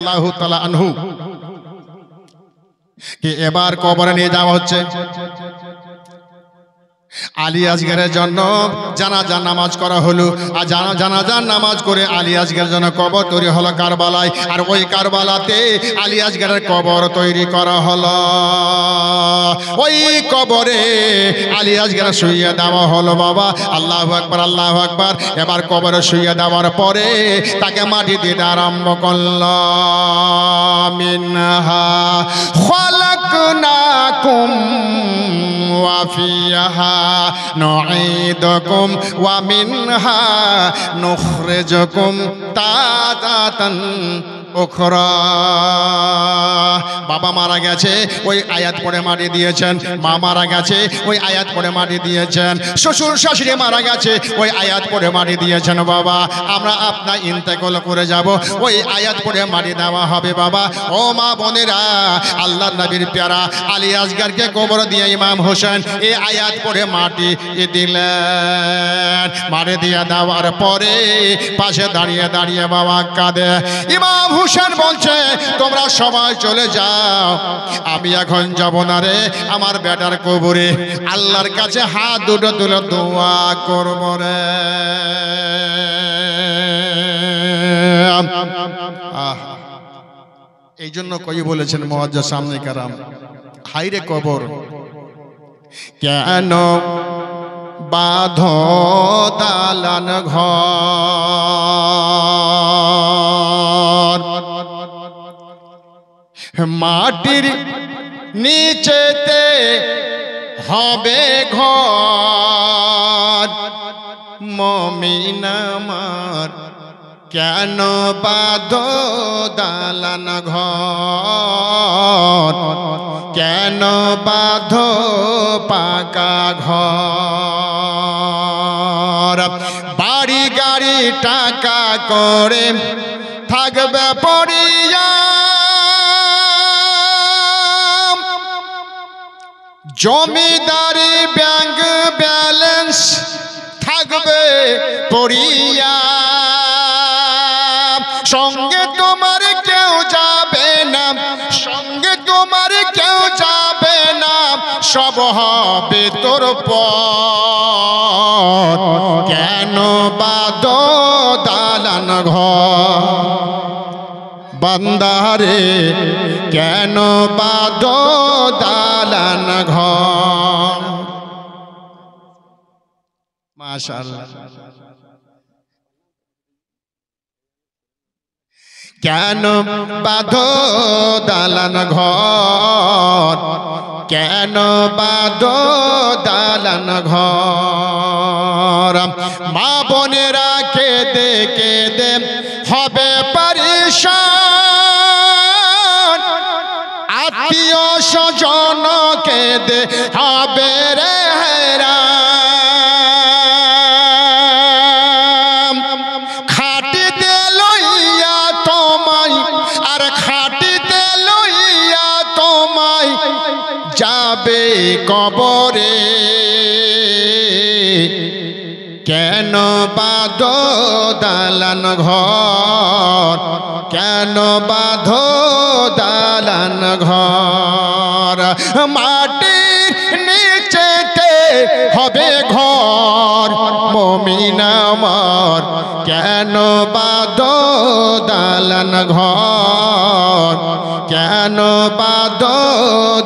আল্লাহু তাআলা আনহু কে এবার কবরে নিয়ে যাওয়া হচ্ছে। আলী আসগরের জন্য জানাজার নামাজ করা হলো, আর জানাজার নামাজ করে আলী আসগরের জন্য কবর তৈরি হলো কারবালায়। আর ওই কারবালাতে আলী আসগরের কবর তৈরি করা হলো। ওই কবরে আলী আসগর শুইয়ে দেওয়া হলো। বাবা আল্লাহু আকবার, আল্লাহু আকবার। এবার কবরে শুইয়ে দেওয়ার পরে তাকে মাটি দিতে আরম্ভ করলো। মিনহা খালাকনাকুম ওয়া ফিহা নুঈদুকুম ওয়া মিনহা নুখরিজুকুম তারাতান উখরা। বাবা মারা গেছে, ওই আয়াত পড়ে মাটি দিয়েছেন। মা মারা গেছে, ওই আয়াত পড়ে মাটি দিয়েছেন। শ্বশুর শাশুড়ি মারা গেছে, ওই আয়াত পড়ে মাটি দিয়েছেন। বাবা আমরা আপনার ইন্তেকাল করে যাব, ওই আয়াত পড়ে মাটি দেওয়া হবে। বাবা ও মা বোনেরা, আল্লাহর নবীর প্যারা আলী আসগরকে কবর দিয়ে ইমাম হোসেন এই আয়াত পড়ে মাটি দিলেন। মাটি দিয়ে দেওয়ার পরে পাশে দাঁড়িয়ে দাঁড়িয়ে বাবা কাঁদে। ইমাম হোসেন বলছে তোমরা সবাই চলে যাও, আমি এখন যাব না রে আমার বেটার কবরে, আল্লাহর কাছে হাত দুটো তুলে দোয়া করব রে। এই জন্য কই বলেছেন মুয়াজ্জিজ সামনে কারাম, হাইরে কবর কেন বাঁধো দালান ঘর, মাটির নিচেতে হবে ঘর। মুমিন আমার কেন বাঁধো দালান ঘর, কেন বাঁধো পাকা ঘর। বাড়ি গাড়ি টাকা করে থাকবে পড়িয়া, জমিদারি ব্যাংক ব্যালেন্স থাকবে পড়িয়া। সঙ্গে তোমার কেউ যাবে না, সঙ্গে তোমার কেউ যাবে না, সব হবে তোর পর। কেন বাঁধো দালান ঘর, বান্দারে কেন বাঁধো দালান ঘর। মাশাআল্লাহ। কেন বাঁধো দালান ঘর, কেন বাঁধো দালান ঘর। মা বোনেরা কেঁদে কেঁদে হবে পরেশান, আত্মীয় স্বজন কেঁদে হবে রে হেরান। খাটিতে লইয়া তোমায়, আর খাটিতে লইয়া তোমায় যাবে কবরে। কেন বাঁধো দালান ঘর, কেন বাঁধো দালান ঘর। মাটির নিচেতে হবে ঘর, মুমিন আমার কেন বাঁধো দালান ঘর, কেন বাঁধো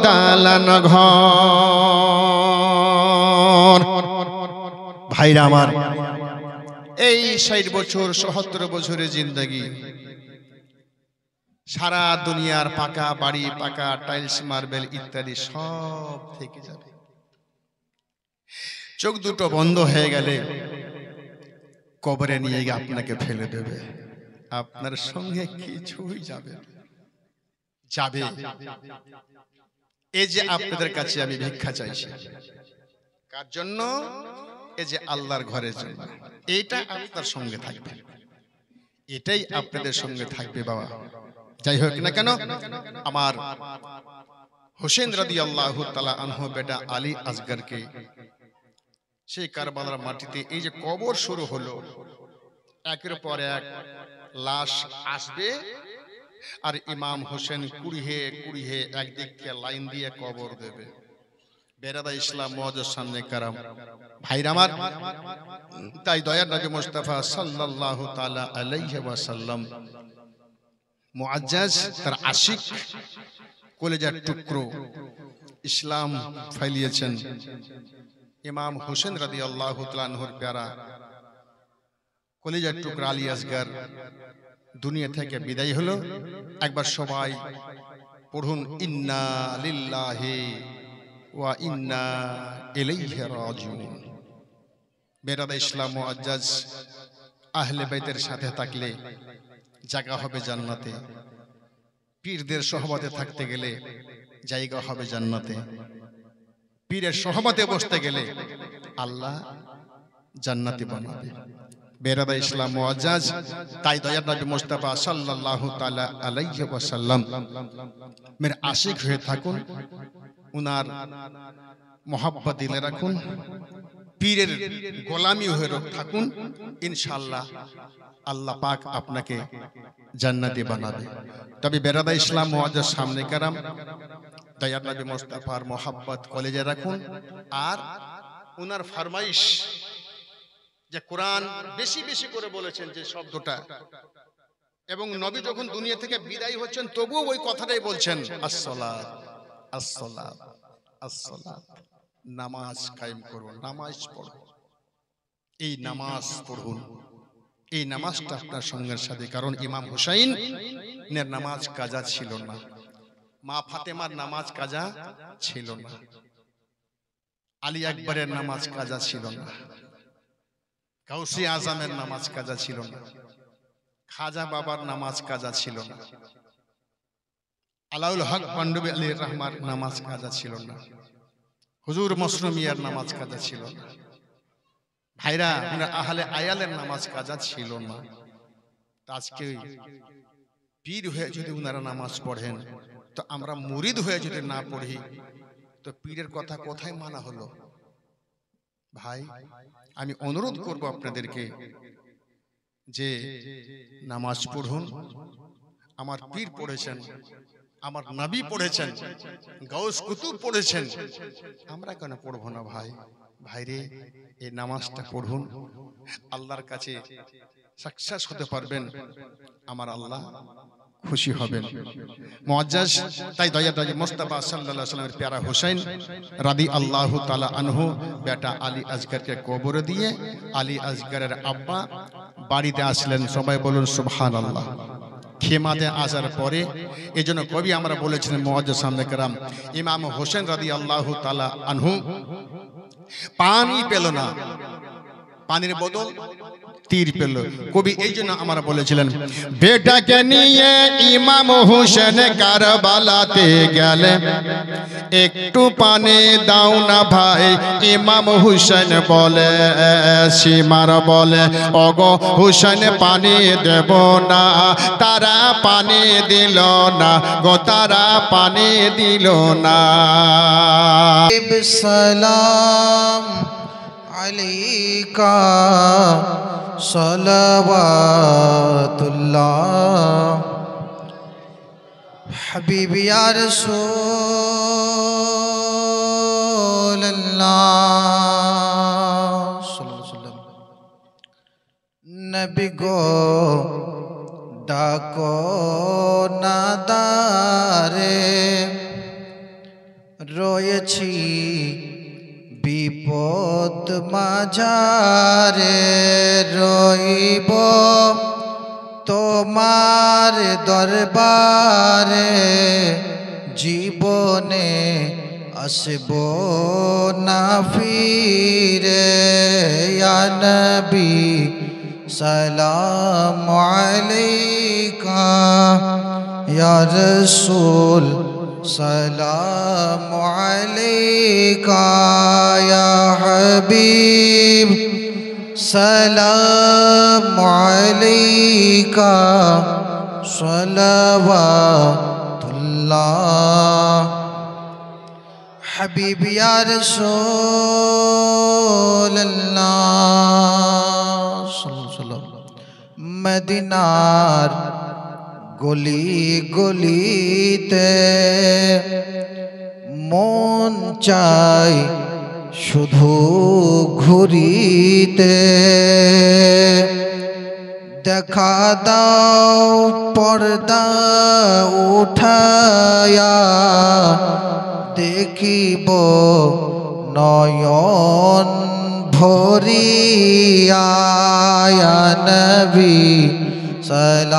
দালান ঘর। ভাইরা আমার, এই 60 বছর 77 বছরের জিন্দেগি, সারা দুনিয়ার পাকা বাড়ি, পাকা টাইলস, মার্বেল ইত্যাদি সব থেকে যাবে। চোখ দুটো বন্ধ হয়ে গেলে কবরে নিয়ে গিয়ে আপনাকে ফেলে দেবে, আপনার সঙ্গে কিছুই যাবে যাবে। এই যে আপনাদের কাছে আমি ভিক্ষা চাইছি, কার জন্য? এই যে আল্লাহর ঘরের জন্য। এইটা আপনার সঙ্গে থাকবে, এটাই আপনাদের সঙ্গে থাকবে বাবা। যাই হোক না কেন, আমার হোসেন রাদিয়াল্লাহু তাআলা আনহু বেটা আলী আসগরকে সেই কারবালার মাটিতে এই যে কবর শুরু হলো, একের পর এক লাশ আসবে আর ইমাম হোসেন কুড়িয়ে কুড়িয়ে একদিককে লাইন দিয়ে কবর দেবে। বেরাদা ইসলাম মুআজ্জাজ সামনে কারাম ভাইরা আমার, তাই দয়ার নবী মুস্তাফা সাল্লাল্লাহু তাআলা আলাইহি ওয়াসাল্লাম মুআজ্জাজ তার আশিক কলেজার টুকরো ইসলাম ফাইলিয়েছেন। ইমাম হোসেন রাদিয়াল্লাহু তাআলা আনহুর প্যারা কলেজার টুকরা আলী আসগর দুনিয়া থেকে বিদায় হলো। একবার সবাই পড়ুন ইন্না লিল্লাহি ওয়া ইন্না ইলাইহি রাজিউন। বেরাদা ইসলাম মুআজ্জাজ আহলে বাইতের সাথে থাকলে জায়গা হবে জান্নাতে, পীরদের সহবতে থাকতে গেলে জায়গা হবে জান্নাতে, পীরের সহবতে বসতে গেলে আল্লাহ জান্নাতি বানাবে। বেরাদা ইসলাম মুআজ্জাজ, তাই দয়ার নবী মুস্তাফা সাল্লাল্লাহু তাআলা আলাইহি ওয়াসাল্লাম মের আশিক হয়ে থাকুন, উনার মোহাব্বত দিলে রাখুন, পীরের গোলামি হয়ে থাকুন, ইনশাআল্লাহ আল্লাহ পাক আপনাকে জান্নাতি বানাবে। তবে বেরাদা ইসলাম মুআজ্জাজ সামনে কারাম দয়ার নবী মুস্তাফার মোহাব্বত কলেজে রাখুন। আর উনার ফরমাইশ যে কোরআন বেশি বেশি করে বলেছেন যে শব্দটা, এবং নবী যখন দুনিয়া থেকে বিদায় হচ্ছেন তবুও ওই কথাটাই বলছেন, আসসালাত আসসালাত আসসালাত, নামাজ কায়েম করুন, নামাজ পড়ুন, এই নামাজ পড়ুন, এই নামাজটা আপনার সঙ্গের সাথে। কারণ ইমাম হুসাইনের নামাজ কাজা ছিল না, মা ফাতেমার নামাজ কাজা ছিল না, আলী আকবরের নামাজ কাজা ছিল না, গাউসি আজমের নামাজ কাজা ছিল না, খাজা বাবার নামাজ কাজা ছিল না, আলাউল হক পান্ডবী আলী রহমার নামাজ কাজা ছিল না, হুজুর মসরুমিয়ার নামাজ কাজা ছিল না, ভাইরা আহলে আয়ালের নামাজ কাজা ছিল না। আজকে পীর হয়ে যদি উনারা নামাজ পড়েন, তো আমরা মুরিদ হয়ে যদি না পড়ি, তো পীরের কথা কোথায় মানা হলো? ভাই, আমি অনুরোধ করব আপনাদেরকে যে নামাজ পড়ুন। আমার পীর পড়েছেন, আমার নবী পড়েছেন, গাউস কুতুব পড়েছেন, আমরা কেন পড়বো না? ভাই ভাইরে, এই নামাজটা পড়ুন, আল্লাহর কাছে সাকসেস হতে পারবেন, আমার আল্লাহ খুশি হবেন। মুআজ্জাজ, তাই দয়ার নবী মুস্তাফা সাল্লাল্লাহু আলাইহি ওয়াসাল্লামের প্যারা হোসেন রাদিয়াল্লাহু তাআলা আনহু বেটা আলী আসগরকে কবরে দিয়ে আলী আসগরের আব্বা বাড়িতে আসলেন। সবাই বলুন সুবহানাল্লাহ। খেমাতে আসার পরে এজন্য কবি আমরা বলেছিলেন মুআজ্জাজ সামনে কারাম, ইমাম হোসেন রাদিয়াল্লাহু তাআলা আনহু পানি পেল না, পানির বদল তীর পেল। কবি এই জন্য আমরা বলেছিলেন, বেটাকে নিয়ে ইমাম হোসেন কারবালাতে গেলে, একটু পানি দাও না ভাই। ইমাম হোসেন বলে, সীমার বলে, ওগো হোসেন পানি দেব না। তারা পানি দিল না গো, তারা পানি দিল না। সালাম আলাইকা সালাওয়াতুল্লাহ হাবিবি ইয়া রাসূলুল্লাহ সাল্লাল্লাহু আলাইহি ওয়াসাল্লাম। নবী গো ডাকো না দারে, রয়েছি বিপদ মাঝারে, রইব তোমার দরবারে, জীবনে আসব না ফিরে। ইয়া নবী সালাম আলাইকা, ইয়া রাসূল সালাম আলাইকা, ইয়া হাবিব সালাম আলাইকা, সালাওয়াতুল্লাহ হাবিব ইয়া রাসূলুল্লাহ সাল্লাল্লাহু আলাইহি ওয়াসাল্লাম। মদিনার গলি গলিতে মন চাই শুধু ঘুরিতে দেখা দাও পর্দা উঠায়া দেখিব নয়ন ভরিয়া নবী সালাম